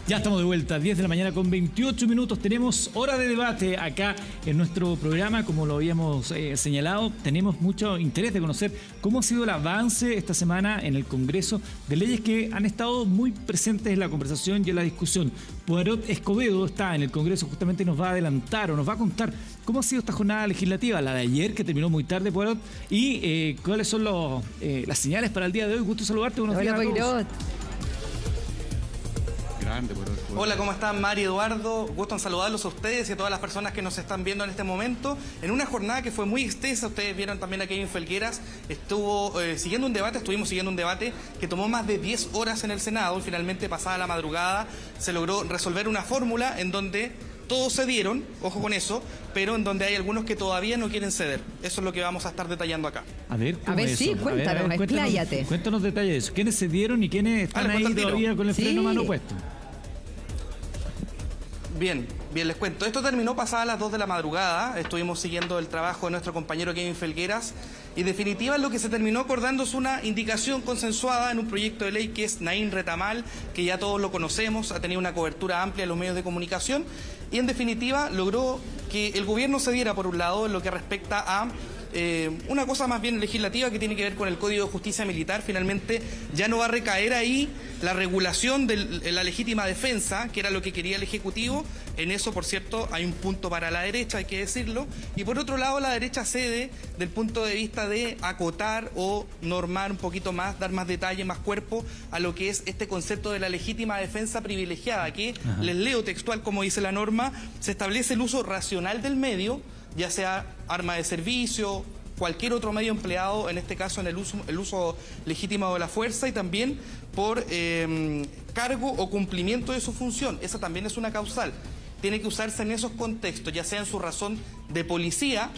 Ya estamos de vuelta, 10 de la mañana con 28 minutos. Tenemos hora de debate acá en nuestro programa. Como lo habíamos señalado, tenemos mucho interés de conocer cómo ha sido el avance esta semana en el Congreso de leyes que han estado muy presentes en la conversación y en la discusión. Poirot Escobedo está en el Congreso, justamente nos va a adelantar o nos va a contar cómo ha sido esta jornada legislativa, la de ayer, que terminó muy tarde, Poirot, y cuáles son las señales para el día de hoy. Gusto saludarte, buenos días a todos. Poirot. Hola, ¿cómo están? Mari, Eduardo, gusto en saludarlos a ustedes y a todas las personas que nos están viendo en este momento. En una jornada que fue muy extensa, ustedes vieron también a Kevin Felgueras, estuvimos siguiendo un debate que tomó más de 10 horas en el Senado y finalmente pasada la madrugada se logró resolver una fórmula en donde todos cedieron, ojo con eso, pero en donde hay algunos que todavía no quieren ceder. Eso es lo que vamos a estar detallando acá. A ver, sí, cuéntanos, expláyate. Cuéntanos detalles de eso. ¿Quiénes cedieron y quiénes están ahí todavía con el freno a mano puesto? Bien, les cuento. Esto terminó pasadas las 2 de la madrugada. Estuvimos siguiendo el trabajo de nuestro compañero Kevin Felgueras. Y en definitiva lo que se terminó acordando es una indicación consensuada en un proyecto de ley que es Naín Retamal, que ya todos lo conocemos, ha tenido una cobertura amplia en los medios de comunicación. Y en definitiva logró que el gobierno cediera por un lado en lo que respecta a una cosa más bien legislativa que tiene que ver con el Código de Justicia Militar. Finalmente ya no va a recaer ahí la regulación de la legítima defensa, que era lo que quería el Ejecutivo. En eso, por cierto, hay un punto para la derecha, hay que decirlo. Y por otro lado, la derecha cede del punto de vista de acotar o normar un poquito más, dar más detalle, más cuerpo a lo que es este concepto de la legítima defensa privilegiada, que, les leo textual como dice la norma, se establece el uso racional del medio, ya sea arma de servicio, cualquier otro medio empleado, en este caso en el uso legítimo de la fuerza, y también por cargo o cumplimiento de su función. Esa también es una causal. Tiene que usarse en esos contextos, ya sea en su razón de policía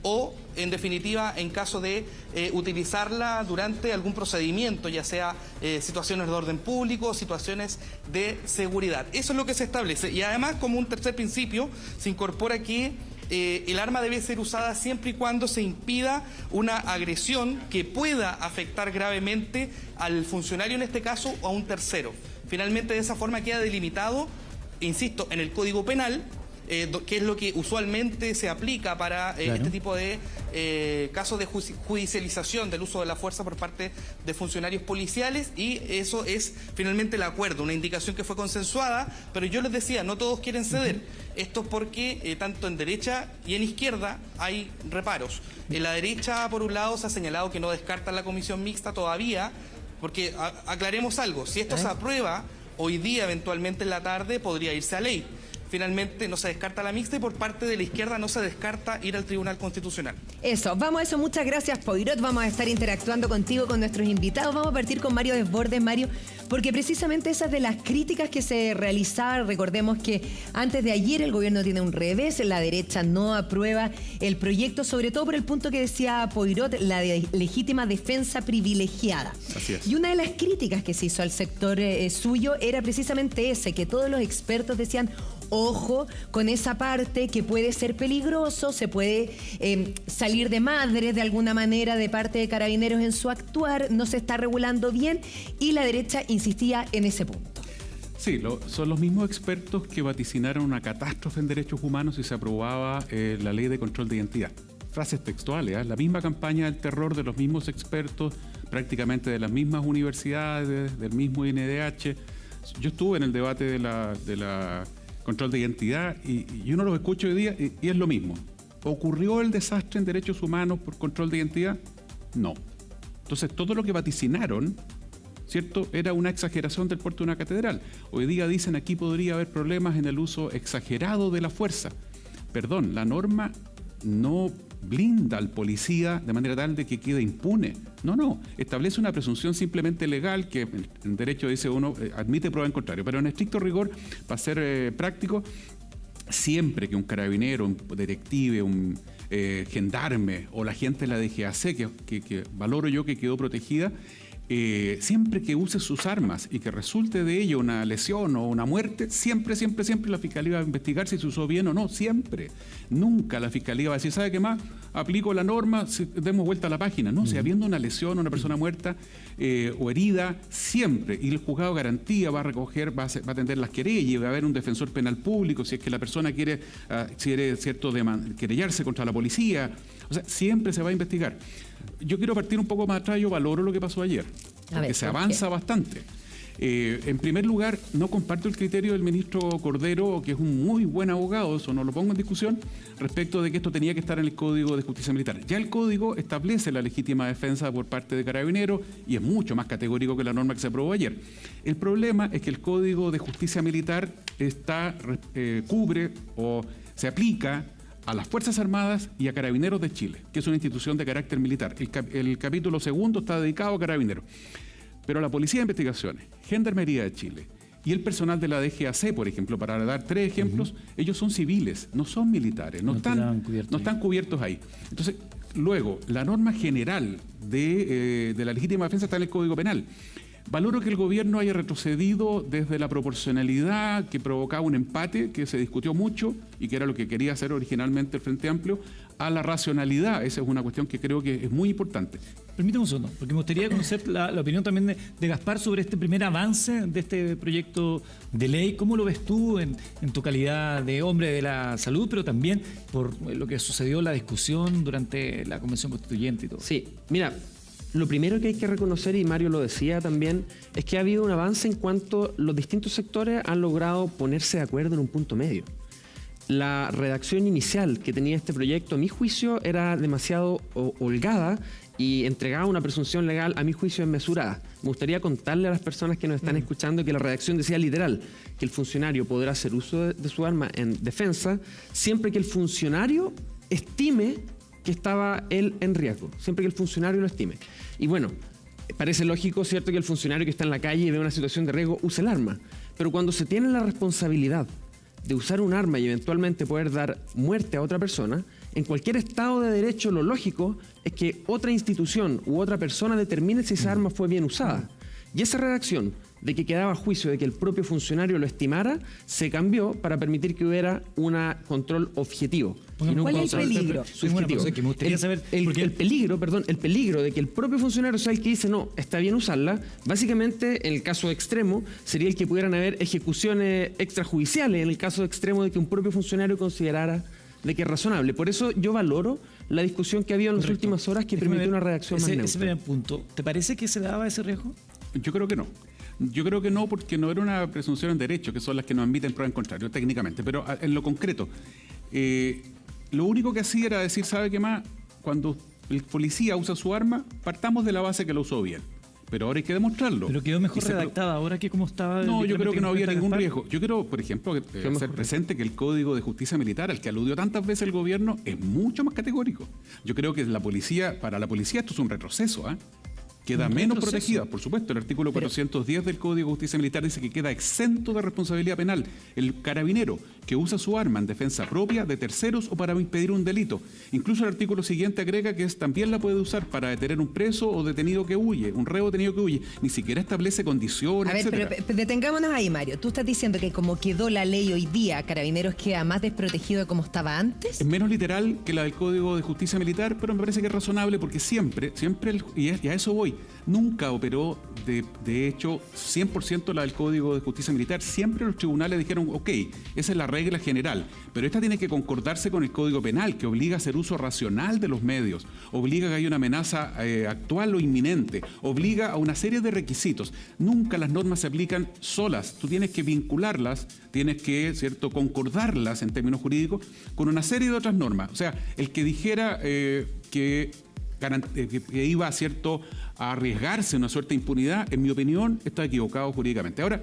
o, en definitiva, en caso de utilizarla durante algún procedimiento, ya sea situaciones de orden público o situaciones de seguridad. Eso es lo que se establece. Y además, como un tercer principio, se incorpora que el arma debe ser usada siempre y cuando se impida una agresión que pueda afectar gravemente al funcionario en este caso o a un tercero. Finalmente, de esa forma queda delimitado, insisto, en el Código Penal, que es lo que usualmente se aplica para este tipo de casos de judicialización del uso de la fuerza por parte de funcionarios policiales, y eso es finalmente el acuerdo, una indicación que fue consensuada, pero yo les decía, no todos quieren ceder. Esto es porque tanto en derecha y en izquierda hay reparos. En la derecha, por un lado, se ha señalado que no descartan la comisión mixta todavía, porque aclaremos algo, si esto se aprueba hoy día, eventualmente en la tarde, podría irse a ley. Finalmente no se descarta la mixta y por parte de la izquierda no se descarta ir al Tribunal Constitucional. Eso, vamos a eso. Muchas gracias, Poirot. Vamos a estar interactuando contigo, con nuestros invitados. Vamos a partir con Mario Desbordes, Mario, porque precisamente esas de las críticas que se realizaron, recordemos que antes de ayer el gobierno tiene un revés, la derecha no aprueba el proyecto, sobre todo por el punto que decía Poirot, la de legítima defensa privilegiada. Así es. Y una de las críticas que se hizo al sector suyo era precisamente ese, que todos los expertos decían: ojo con esa parte, que puede ser peligroso, se puede salir de madre de alguna manera de parte de Carabineros en su actuar, no se está regulando bien, y la derecha insistía en ese punto. Sí, son los mismos expertos que vaticinaron una catástrofe en derechos humanos si se aprobaba la ley de control de identidad. Frases textuales, la misma campaña del terror de los mismos expertos, prácticamente de las mismas universidades, del mismo INDH. Yo estuve en el debate de la control de identidad y uno los escucha hoy día y es lo mismo. ¿Ocurrió el desastre en derechos humanos por control de identidad? No. Entonces todo lo que vaticinaron, ¿cierto?, era una exageración del porte de una catedral. Hoy día dicen aquí podría haber problemas en el uso exagerado de la fuerza. Perdón, la norma no blinda al policía de manera tal de que quede impune. No, establece una presunción simplemente legal que en derecho dice uno admite prueba en contrario, pero en estricto rigor, para ser práctico, siempre que un carabinero, un detective, un gendarme o la gente de la DGAC, que valoro yo que quedó protegida, siempre que use sus armas y que resulte de ello una lesión o una muerte, siempre la Fiscalía va a investigar si se usó bien o no, siempre. Nunca la Fiscalía va a decir, ¿sabe qué más? Aplico la norma, demos vuelta a la página. No, si habiendo una lesión, una persona muerta o herida, siempre. Y el juzgado de garantía va a recoger, va a atender las querellas y va a haber un defensor penal público si es que la persona quiere querellarse contra la policía. O sea, siempre se va a investigar. Yo quiero partir un poco más atrás, yo valoro lo que pasó ayer, porque se avanza bastante. En primer lugar, no comparto el criterio del ministro Cordero, que es un muy buen abogado, eso no lo pongo en discusión, respecto de que esto tenía que estar en el Código de Justicia Militar. Ya el Código establece la legítima defensa por parte de Carabineros y es mucho más categórico que la norma que se aprobó ayer. El problema es que el Código de Justicia Militar cubre o se aplica a las Fuerzas Armadas y a Carabineros de Chile, que es una institución de carácter militar. El capítulo 2 está dedicado a Carabineros. Pero la Policía de Investigaciones, Gendarmería de Chile y el personal de la DGAC, por ejemplo, para dar 3 ejemplos, ellos son civiles, no son militares, no están cubiertos ahí. Entonces, luego, la norma general de la legítima defensa está en el Código Penal. Valoro que el gobierno haya retrocedido desde la proporcionalidad que provocaba un empate que se discutió mucho y que era lo que quería hacer originalmente el Frente Amplio, a la racionalidad. Esa es una cuestión que creo que es muy importante. Permítame un segundo, porque me gustaría conocer la opinión también de Gaspar sobre este primer avance de este proyecto de ley. ¿Cómo lo ves tú en tu calidad de hombre de la salud, pero también por lo que sucedió en la discusión durante la Convención Constituyente y todo? Sí, mira, lo primero que hay que reconocer, y Mario lo decía también, es que ha habido un avance en cuanto los distintos sectores han logrado ponerse de acuerdo en un punto medio. La redacción inicial que tenía este proyecto, a mi juicio, era demasiado holgada y entregaba una presunción legal, a mi juicio, desmesurada. Me gustaría contarle a las personas que nos están escuchando que la redacción decía literal que el funcionario podrá hacer uso de su arma en defensa siempre que el funcionario estime que estaba él en riesgo, siempre que el funcionario lo estime. Y bueno, parece lógico, ¿cierto?, que el funcionario que está en la calle y ve una situación de riesgo use el arma. Pero cuando se tiene la responsabilidad de usar un arma y eventualmente poder dar muerte a otra persona, en cualquier Estado de Derecho lo lógico es que otra institución u otra persona determine si esa arma fue bien usada. Y esa redacción de que quedaba a juicio de que el propio funcionario lo estimara, se cambió para permitir que hubiera un control objetivo. ¿Cuál es el peligro? El peligro de que el propio funcionario sea el que dice no, está bien usarla, básicamente en el caso extremo sería el que pudieran haber ejecuciones extrajudiciales, en el caso extremo de que un propio funcionario considerara de que es razonable. Por eso yo valoro la discusión que ha habido en las últimas horas que permitió una redacción más neutra. Ese primer punto, ¿te parece que se daba ese riesgo? Yo creo que no. Yo creo que no, porque no era una presunción en derecho, que son las que nos admiten prueba en contrario, técnicamente. Pero en lo concreto, lo único que hacía era decir, ¿sabe qué más? Cuando el policía usa su arma, partamos de la base que lo usó bien. Pero ahora hay que demostrarlo. Pero quedó mejor redactada ahora que como estaba. No, yo creo que no había ningún riesgo. Yo quiero, por ejemplo, hacer presente que el Código de Justicia Militar, al que aludió tantas veces el gobierno, es mucho más categórico. Yo creo que para la policía esto es un retroceso, ¿eh? Queda menos protegida, por supuesto. El artículo 410 del Código de Justicia Militar dice que queda exento de responsabilidad penal el carabinero que usa su arma en defensa propia de terceros o para impedir un delito. Incluso el artículo siguiente agrega que también la puede usar para detener un preso o detenido que huye, un reo detenido que huye. Ni siquiera establece condiciones, A ver, etcétera. pero detengámonos ahí, Mario. ¿Tú estás diciendo que como quedó la ley hoy día, Carabineros queda más desprotegido de como estaba antes? Es menos literal que la del Código de Justicia Militar, pero me parece que es razonable porque siempre, y a eso voy, nunca operó, de hecho, 100% la del Código de Justicia Militar. Siempre los tribunales dijeron, ok, esa es la regla general, pero esta tiene que concordarse con el Código Penal, que obliga a hacer uso racional de los medios, obliga a que haya una amenaza actual o inminente, obliga a una serie de requisitos. Nunca las normas se aplican solas, tú tienes que vincularlas, tienes que, ¿cierto?, concordarlas en términos jurídicos con una serie de otras normas. O sea, el que dijera que iba, ¿cierto?, a arriesgarse una suerte de impunidad, en mi opinión, está equivocado jurídicamente. Ahora,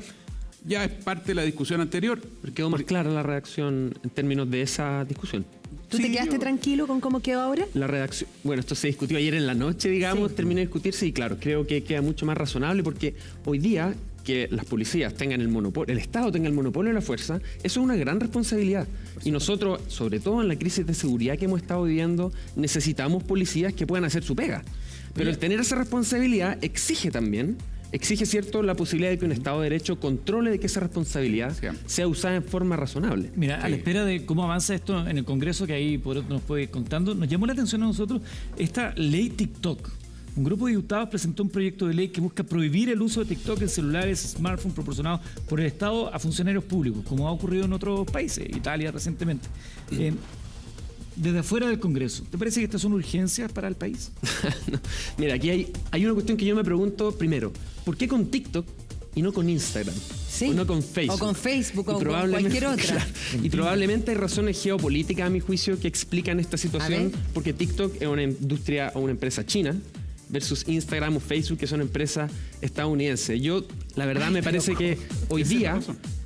ya es parte de la discusión anterior. Pero quedó más clara la redacción en términos de esa discusión. ¿Tú te quedaste tranquilo con cómo quedó ahora? La redacción, bueno, esto se discutió ayer en la noche, digamos, terminó de discutirse y claro, creo que queda mucho más razonable porque hoy día que las policías tengan el monopolio, el Estado tenga el monopolio de la fuerza, eso es una gran responsabilidad. Y nosotros, sobre todo en la crisis de seguridad que hemos estado viviendo, necesitamos policías que puedan hacer su pega. Pero el tener esa responsabilidad exige, ¿cierto?, la posibilidad de que un Estado de Derecho controle de que esa responsabilidad sea usada en forma razonable. Mira, a la espera de cómo avanza esto en el Congreso, que ahí por otro nos puede ir contando, nos llamó la atención a nosotros esta ley TikTok. Un grupo de diputados presentó un proyecto de ley que busca prohibir el uso de TikTok en celulares, smartphones proporcionados por el Estado a funcionarios públicos, como ha ocurrido en otros países, Italia recientemente. Desde afuera del Congreso, ¿te parece que estas son urgencias para el país? No. Mira, aquí hay una cuestión que yo me pregunto primero. ¿Por qué con TikTok y no con Instagram? Sí. O no con Facebook. O con Facebook o con cualquier otra. Claro, y probablemente hay razones geopolíticas, a mi juicio, que explican esta situación, porque TikTok es una industria o una empresa china versus Instagram o Facebook, que son empresas estadounidenses. Yo, la verdad, me parece que hoy día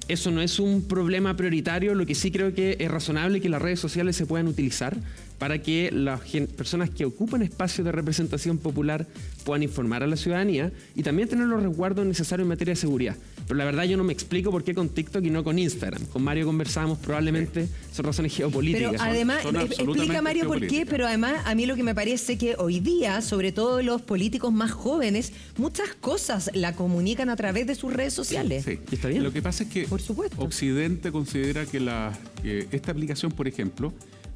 eso no es un problema prioritario. Lo que sí creo que es razonable que las redes sociales se puedan utilizar para que las personas que ocupan espacios de representación popular puedan informar a la ciudadanía y también tener los resguardos necesarios en materia de seguridad. Pero la verdad yo no me explico por qué con TikTok y no con Instagram. Con Mario conversábamos, probablemente son razones geopolíticas. Pero además, son explica Mario por qué, pero además a mí lo que me parece que hoy día, sobre todo los políticos más jóvenes, muchas cosas la comunican a través de sus redes sociales. Sí, está bien. Lo que pasa es que Por supuesto. Occidente considera que esta aplicación, por ejemplo,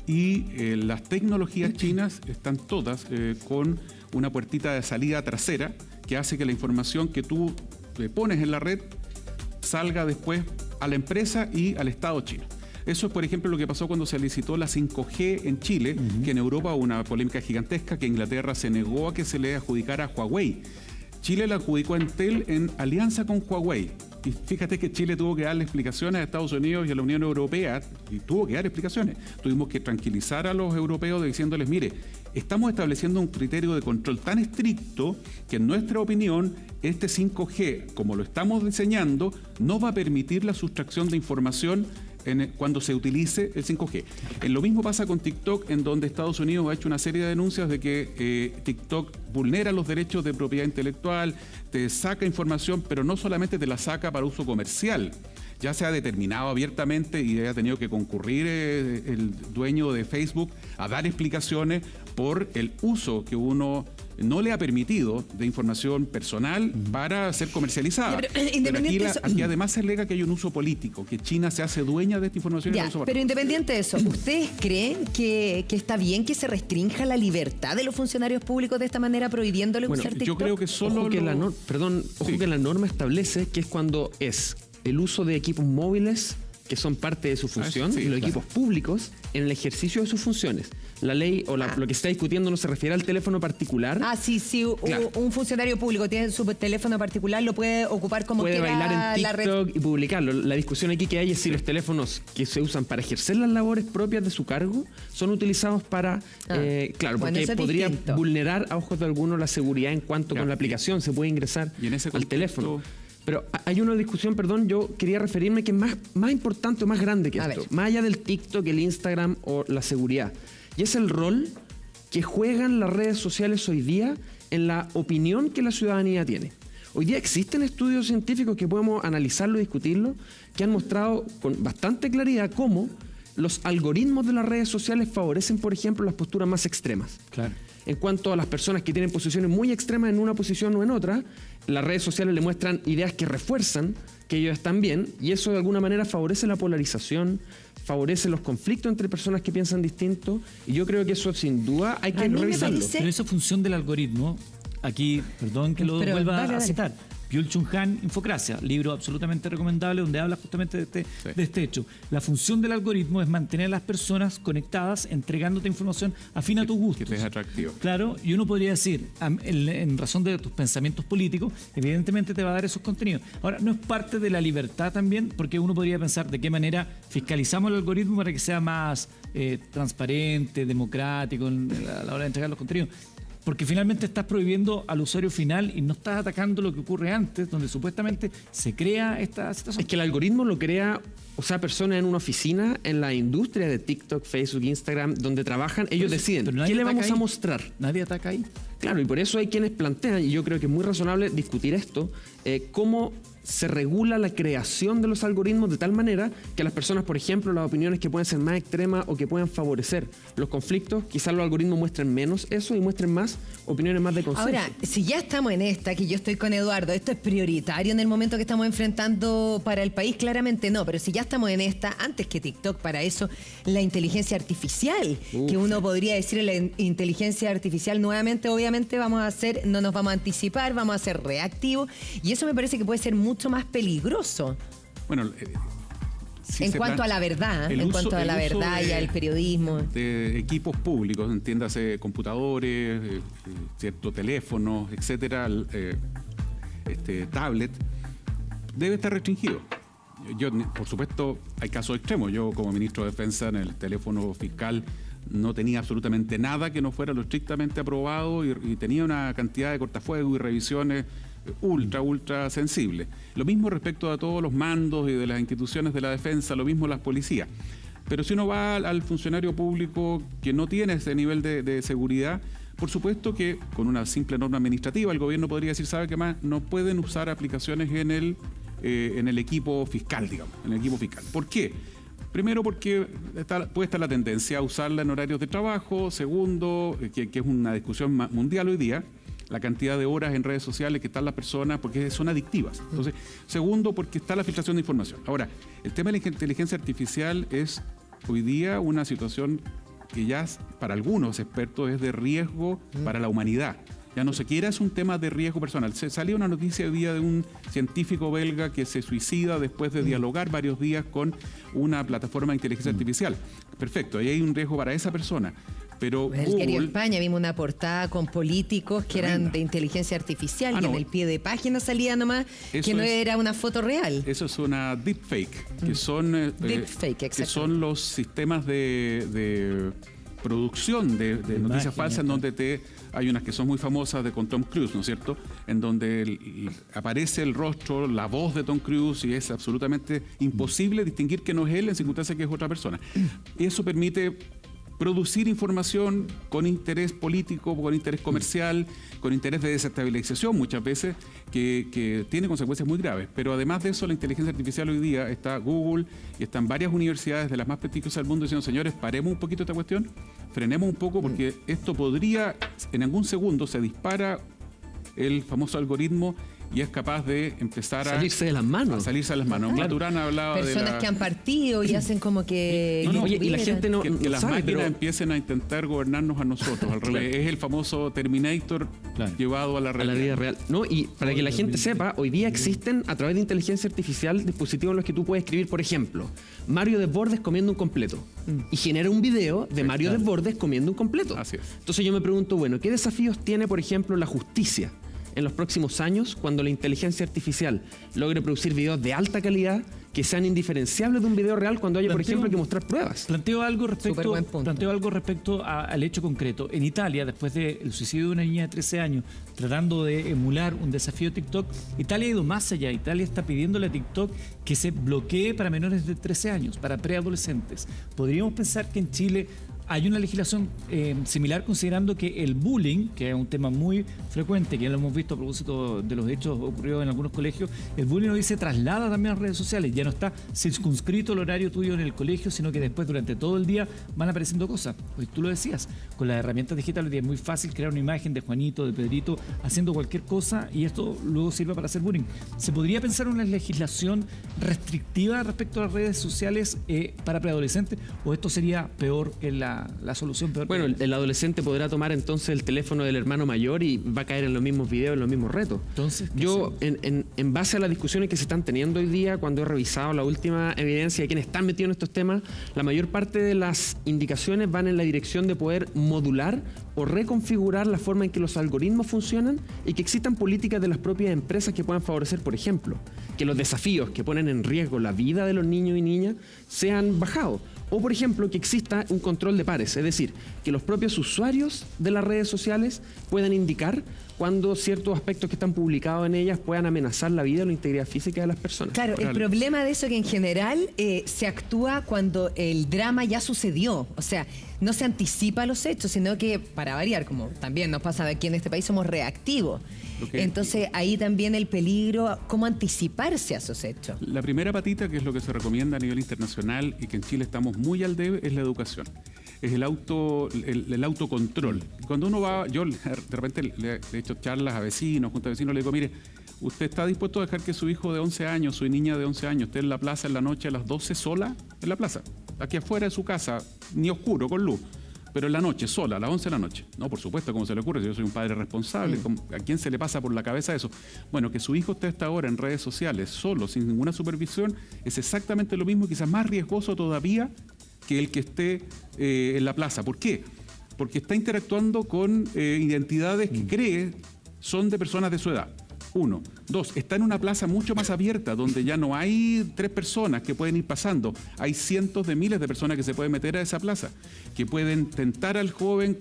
y las tecnologías chinas están todas con una puertita de salida trasera que hace que la información que tú pones en la red salga después a la empresa y al Estado chino. Eso es, por ejemplo, lo que pasó cuando se licitó la 5G en Chile, que en Europa hubo una polémica gigantesca, que Inglaterra se negó a que se le adjudicara a Huawei. Chile la adjudicó a Entel en alianza con Huawei. Y fíjate que Chile tuvo que darle explicaciones a Estados Unidos y a la Unión Europea, y tuvo que dar explicaciones. Tuvimos que tranquilizar a los europeos diciéndoles, mire, estamos estableciendo un criterio de control tan estricto que en nuestra opinión este 5G, como lo estamos diseñando, no va a permitir la sustracción de información cuando se utilice el 5G. Lo mismo pasa con TikTok, en donde Estados Unidos ha hecho una serie de denuncias de que TikTok vulnera los derechos de propiedad intelectual, te saca información, pero no solamente te la saca para uso comercial. Ya se ha determinado abiertamente y ha tenido que concurrir el dueño de Facebook a dar explicaciones por el uso que uno no le ha permitido de información personal para ser comercializada. Pero aquí además se alega que hay un uso político, que China se hace dueña de esta información. Pero independiente de eso, ¿ustedes creen que está bien que se restrinja la libertad de los funcionarios públicos de esta manera, prohibiéndole usar TikTok? Yo creo que solo que la norma establece que es cuando es el uso de equipos móviles que son parte de su función y los equipos públicos en el ejercicio de sus funciones. La ley o lo que se está discutiendo no se refiere al teléfono particular. Sí, claro. Un funcionario público tiene su teléfono particular, lo puede ocupar como quiera. Puede bailar en TikTok y publicarlo. La discusión aquí que hay es si los teléfonos que se usan para ejercer las labores propias de su cargo son utilizados para... porque podría vulnerar a ojos de algunos la seguridad en cuanto con la aplicación se puede ingresar al teléfono. Pero hay una discusión, yo quería referirme que es más importante o más grande que esto. Más allá del TikTok, el Instagram o la seguridad. Y es el rol que juegan las redes sociales hoy día en la opinión que la ciudadanía tiene. Hoy día existen estudios científicos que podemos analizarlo y discutirlo, que han mostrado con bastante claridad cómo los algoritmos de las redes sociales favorecen, por ejemplo, las posturas más extremas. Claro. En cuanto a las personas que tienen posiciones muy extremas en una posición o en otra, las redes sociales le muestran ideas que refuerzan que ellos están bien, y eso de alguna manera favorece la polarización, favorece los conflictos entre personas que piensan distinto, y yo creo que eso sin duda hay que revisarlo. Pero esa función del algoritmo, aquí, perdón que lo vuelva a citar, Byung-Chul Han, Infocracia, libro absolutamente recomendable donde habla justamente de este hecho. La función del algoritmo es mantener a las personas conectadas, entregándote información afín a tus gustos. Que te es atractivo. Claro, y uno podría decir, en razón de tus pensamientos políticos, evidentemente te va a dar esos contenidos. Ahora, ¿no es parte de la libertad también? Porque uno podría pensar de qué manera fiscalizamos el algoritmo para que sea más transparente, democrático a la hora de entregar los contenidos. Porque finalmente estás prohibiendo al usuario final y no estás atacando lo que ocurre antes, donde supuestamente se crea esta situación. Es que el algoritmo lo crea, personas en una oficina, en la industria de TikTok, Facebook, Instagram, donde trabajan, ellos deciden qué le vamos a mostrar. Nadie ataca ahí. Claro, y por eso hay quienes plantean, y yo creo que es muy razonable discutir esto, cómo se regula la creación de los algoritmos de tal manera que las personas, por ejemplo, las opiniones que pueden ser más extremas o que puedan favorecer los conflictos, quizás los algoritmos muestren menos eso y muestren más opiniones más de consenso. Ahora, si ya estamos en esta, que yo estoy con Eduardo, ¿esto es prioritario en el momento que estamos enfrentando para el país? Claramente no, pero si ya estamos en esta, antes que TikTok, para eso, la inteligencia artificial, que uno podría decir la inteligencia artificial nuevamente, obviamente no nos vamos a anticipar, vamos a ser reactivos, y eso me parece que puede ser mucho más peligroso. Bueno, en cuanto a la verdad, y al periodismo. De equipos públicos, entiéndase computadores, teléfonos, etcétera, tablet, debe estar restringido. Yo, por supuesto, hay casos extremos. Yo, como ministro de Defensa, en el teléfono fiscal no tenía absolutamente nada que no fuera lo estrictamente aprobado y tenía una cantidad de cortafuegos y revisiones ultra sensible. Lo mismo respecto a todos los mandos y de las instituciones de la defensa, lo mismo las policías. Pero si uno va al funcionario público que no tiene ese nivel de seguridad, por supuesto que con una simple norma administrativa el gobierno podría decir, ¿sabe qué más? No pueden usar aplicaciones en el equipo fiscal, digamos, en el equipo fiscal. ¿Por qué? Primero, porque puede estar la tendencia a usarla en horarios de trabajo. Segundo, que es una discusión mundial hoy día, la cantidad de horas en redes sociales que están las personas, porque son adictivas. Entonces, segundo, porque está la filtración de información. Ahora, el tema de la inteligencia artificial es hoy día una situación que ya para algunos expertos es de riesgo para la humanidad. Ya no siquiera es un tema de riesgo personal. Se salió una noticia hoy día de un científico belga que se suicida después de dialogar varios días con una plataforma de inteligencia artificial. Perfecto, ahí hay un riesgo para esa persona. Pero en el diario España vimos una portada con políticos que eran de inteligencia artificial y en el pie de página salía nomás que no era una foto real. Eso es una deepfake, que son, que son los sistemas de producción de noticias falsas, en donde hay unas que son muy famosas con Tom Cruise, ¿no es cierto? En donde aparece el rostro, la voz de Tom Cruise y es absolutamente imposible distinguir que no es él en circunstancias que es otra persona. Y eso permite producir información con interés político, con interés comercial, con interés de desestabilización muchas veces, que tiene consecuencias muy graves. Pero además de eso, la inteligencia artificial hoy día está Google y están varias universidades de las más prestigiosas del mundo diciendo, señores, paremos un poquito esta cuestión, frenemos un poco porque esto podría, en algún segundo se dispara el famoso algoritmo y es capaz de empezar a salirse de las manos. Maturana hablaba personas que han partido y hacen como que... y la gente no que las sabe, máquinas empiecen a intentar gobernarnos a nosotros, al revés. Es el famoso Terminator llevado a la realidad. A la vida real. No, y para que la gente sepa, hoy día existen a través de inteligencia artificial dispositivos en los que tú puedes escribir, por ejemplo, Mario Desbordes comiendo un completo. Y genera un video de Mario Desbordes comiendo un completo. Así es. Entonces yo me pregunto, bueno, ¿qué desafíos tiene, por ejemplo, la justicia en los próximos años cuando la inteligencia artificial logre producir videos de alta calidad que sean indiferenciables de un video real cuando haya, por ejemplo, que mostrar pruebas? Planteo algo respecto al hecho concreto. En Italia, después del suicidio de una niña de 13 años, tratando de emular un desafío de TikTok, Italia ha ido más allá. Italia está pidiéndole a TikTok que se bloquee para menores de 13 años, para preadolescentes. ¿Podríamos pensar que en Chile hay una legislación similar, considerando que el bullying, que es un tema muy frecuente, que ya lo hemos visto a propósito de los hechos ocurridos en algunos colegios, el bullying hoy se traslada también a las redes sociales? Ya no está circunscrito el horario tuyo en el colegio, sino que después durante todo el día van apareciendo cosas. Hoy tú lo decías, con las herramientas digitales es muy fácil crear una imagen de Juanito, de Pedrito, haciendo cualquier cosa y esto luego sirve para hacer bullying. ¿Se podría pensar una legislación restrictiva respecto a las redes sociales para preadolescentes, o esto sería peor que la solución peor? Bueno, el adolescente podrá tomar entonces el teléfono del hermano mayor y va a caer en los mismos videos, en los mismos retos. Entonces, yo, en base a las discusiones que se están teniendo hoy día, cuando he revisado la última evidencia de quienes están metidos en estos temas, la mayor parte de las indicaciones van en la dirección de poder modular o reconfigurar la forma en que los algoritmos funcionan y que existan políticas de las propias empresas que puedan favorecer, por ejemplo, que los desafíos que ponen en riesgo la vida de los niños y niñas sean bajados. O, por ejemplo, que exista un control de pares, es decir, que los propios usuarios de las redes sociales puedan indicar cuando ciertos aspectos que están publicados en ellas puedan amenazar la vida o la integridad física de las personas. Claro, el problema de eso es que en general se actúa cuando el drama ya sucedió. O sea, no se anticipa los hechos, sino que, para variar, como también nos pasa aquí en este país, somos reactivos. Entonces, ahí también el peligro, cómo anticiparse a esos hechos. La primera patita, que es lo que se recomienda a nivel internacional y que en Chile estamos muy al debe, es la educación. Es el autocontrol. Cuando uno va, yo de repente le he hecho charlas a vecinos, junto a vecinos, le digo, mire, ¿usted está dispuesto a dejar que su hijo de 11 años, su niña de 11 años, esté en la plaza en la noche a las 12 sola? En la plaza, aquí afuera de su casa, ni oscuro, con luz. Pero en la noche, sola, a las 11 de la noche. No, por supuesto, ¿cómo se le ocurre? Si yo soy un padre responsable, ¿a quién se le pasa por la cabeza eso? Bueno, que su hijo esté hasta ahora en redes sociales, solo, sin ninguna supervisión, es exactamente lo mismo, quizás más riesgoso todavía que el que esté en la plaza. ¿Por qué? Porque está interactuando con identidades que cree son de personas de su edad. 1. 2. Está en una plaza mucho más abierta, donde ya no hay 3 personas que pueden ir pasando. Hay cientos de miles de personas que se pueden meter a esa plaza, que pueden tentar al joven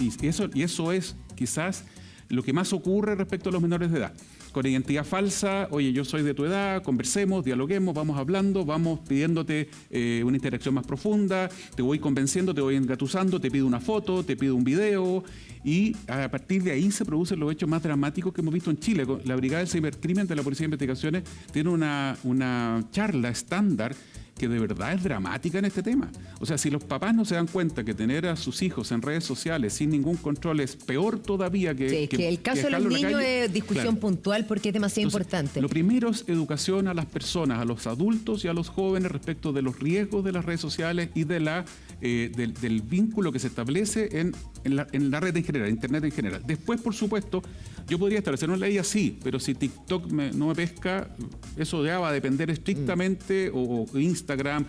y eso es quizás lo que más ocurre respecto a los menores de edad. Con identidad falsa, oye, yo soy de tu edad, conversemos, dialoguemos, vamos hablando, vamos pidiéndote una interacción más profunda, te voy convenciendo, te voy engatusando, te pido una foto, te pido un video, y a partir de ahí se producen los hechos más dramáticos que hemos visto en Chile. La Brigada del Cibercrimen de la Policía de Investigaciones tiene una charla estándar que de verdad es dramática en este tema. O sea, si los papás no se dan cuenta que tener a sus hijos en redes sociales sin ningún control es peor todavía que... Sí, que el caso de los niños es discusión puntual porque es demasiado importante. Lo primero es educación a las personas, a los adultos y a los jóvenes respecto de los riesgos de las redes sociales y de del vínculo que se establece en la red en general, Internet en general. Después, por supuesto, yo podría establecer una ley así, pero si TikTok no me pesca, eso ya va a depender estrictamente, o Instagram.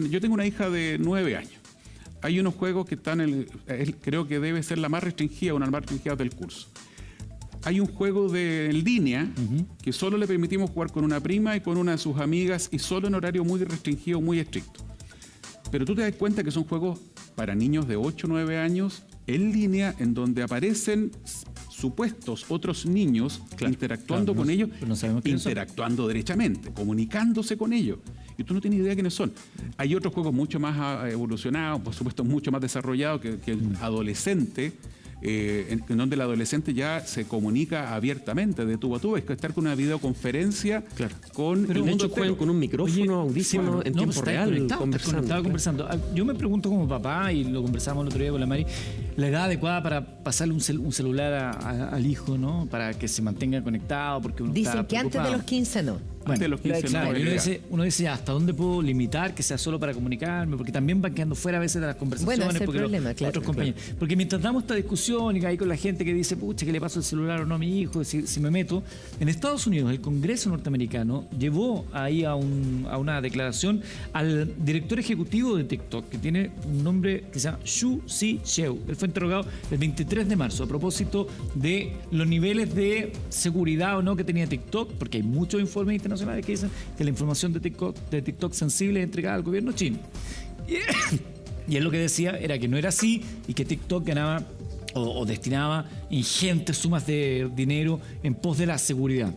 Yo tengo una hija de 9 años. Hay unos juegos que están, creo que debe ser la más restringida, una de las más restringidas del curso. Hay un juego en línea que solo le permitimos jugar con una prima y con una de sus amigas, y solo en horario muy restringido, muy estricto. Pero tú te das cuenta que son juegos para niños de 8 o 9 años en línea, en donde aparecen supuestos otros niños interactuando con ellos, interactuando derechamente, comunicándose con ellos. Y tú no tienes idea de quiénes son. Hay otros juegos mucho más evolucionados, por supuesto mucho más desarrollados que el adolescente, en donde el adolescente ya se comunica abiertamente de tú a tú. Es que estar con una videoconferencia con el mundo entero. Con un micrófono, audífono, en tiempo real, conversando. Yo me pregunto como papá, y lo conversamos el otro día con la Mari, la edad adecuada para pasarle un celular al hijo, ¿no? Para que se mantenga conectado, porque uno dicen está que antes de los 15 no. Bueno, de los 15 claro, uno dice ya, ¿hasta dónde puedo limitar que sea solo para comunicarme? Porque también van quedando fuera a veces de las conversaciones. Bueno, ese es el problema, otros compañeros. Porque mientras damos esta discusión y ahí con la gente que dice, pucha, ¿qué le paso el celular o no a mi hijo? Si me meto. En Estados Unidos, el Congreso norteamericano llevó ahí a una declaración al director ejecutivo de TikTok, que tiene un nombre que se llama Xu Zhiqiu. Él fue interrogado el 23 de marzo a propósito de los niveles de seguridad o no que tenía TikTok, porque hay muchos informes internacionales que dicen que la información de TikTok sensible es entregada al gobierno chino. Y él lo que decía era que no era así y que TikTok ganaba o destinaba ingentes sumas de dinero en pos de la seguridad.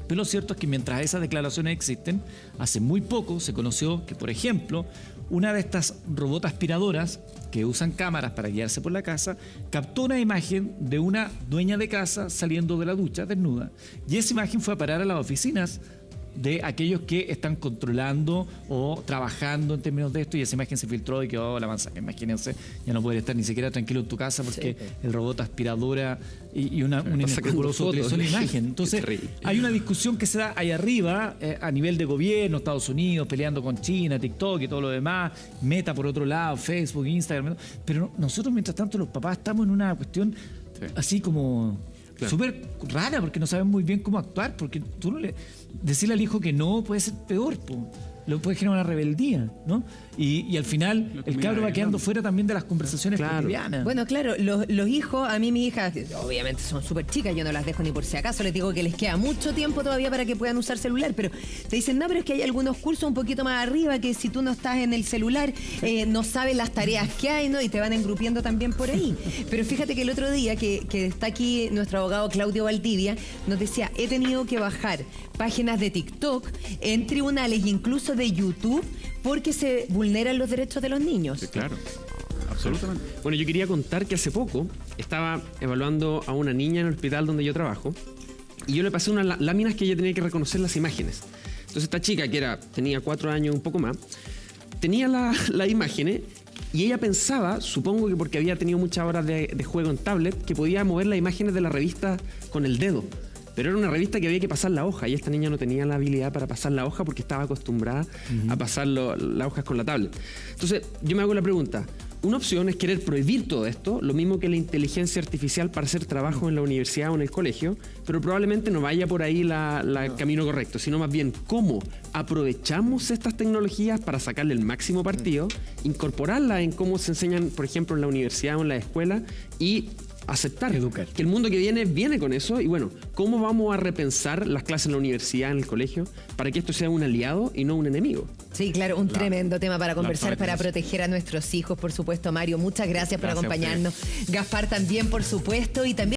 Pero lo cierto es que mientras esas declaraciones existen, hace muy poco se conoció que, por ejemplo, una de estas robots aspiradoras que usan cámaras para guiarse por la casa captó una imagen de una dueña de casa saliendo de la ducha desnuda, y esa imagen fue a parar a las oficinas de aquellos que están controlando o trabajando en términos de esto, y esa imagen se filtró y quedó la manzana. Imagínense, ya no poder estar ni siquiera tranquilo en tu casa porque el robot aspiradora y un inescrupuloso utilizó la imagen. Entonces hay una discusión que se da ahí arriba a nivel de gobierno, Estados Unidos peleando con China, TikTok y todo lo demás, Meta por otro lado, Facebook, Instagram, pero nosotros mientras tanto los papás estamos en una cuestión así como súper rara, porque no sabemos muy bien cómo actuar, porque tú no le... Decirle al hijo que no puede ser peor, po. lo puede generar una rebeldía, ¿no? Y al final el cabro va quedando fuera también de las conversaciones cotidianas. Bueno, claro, los hijos, a mí mis hijas, obviamente son súper chicas, yo no las dejo ni por si acaso, les digo que les queda mucho tiempo todavía para que puedan usar celular, pero te dicen, no, pero es que hay algunos cursos un poquito más arriba que si tú no estás en el celular, no sabes las tareas que hay, ¿no? Y te van engrupiendo también por ahí. Pero fíjate que el otro día, que está aquí nuestro abogado Claudio Valdivia, nos decía, he tenido que bajar páginas de TikTok en tribunales e incluso de YouTube porque se vulneran los derechos de los niños. Sí, claro. Absolutamente. Bueno, yo quería contar que hace poco estaba evaluando a una niña en el hospital donde yo trabajo y yo le pasé unas láminas que ella tenía que reconocer las imágenes. Entonces esta chica, que tenía 4 años, un poco más, tenía las imágenes y ella pensaba, supongo que porque había tenido muchas horas de juego en tablet, que podía mover las imágenes de la revista con el dedo. Pero era una revista que había que pasar la hoja y esta niña no tenía la habilidad para pasar la hoja porque estaba acostumbrada a pasar las hojas con la tablet. Entonces, yo me hago la pregunta. Una opción es querer prohibir todo esto, lo mismo que la inteligencia artificial para hacer trabajo en la universidad o en el colegio, pero probablemente no vaya por ahí el camino correcto, sino más bien cómo aprovechamos estas tecnologías para sacarle el máximo partido, incorporarlas en cómo se enseñan, por ejemplo, en la universidad o en la escuela y aceptar educar. Que el mundo que viene con eso y bueno, cómo vamos a repensar las clases en la universidad, en el colegio, para que esto sea un aliado y no un enemigo. Sí, claro, un tremendo tema para conversar, para proteger a nuestros hijos, por supuesto, Mario. Muchas gracias por acompañarnos. Gaspar también, por supuesto, y también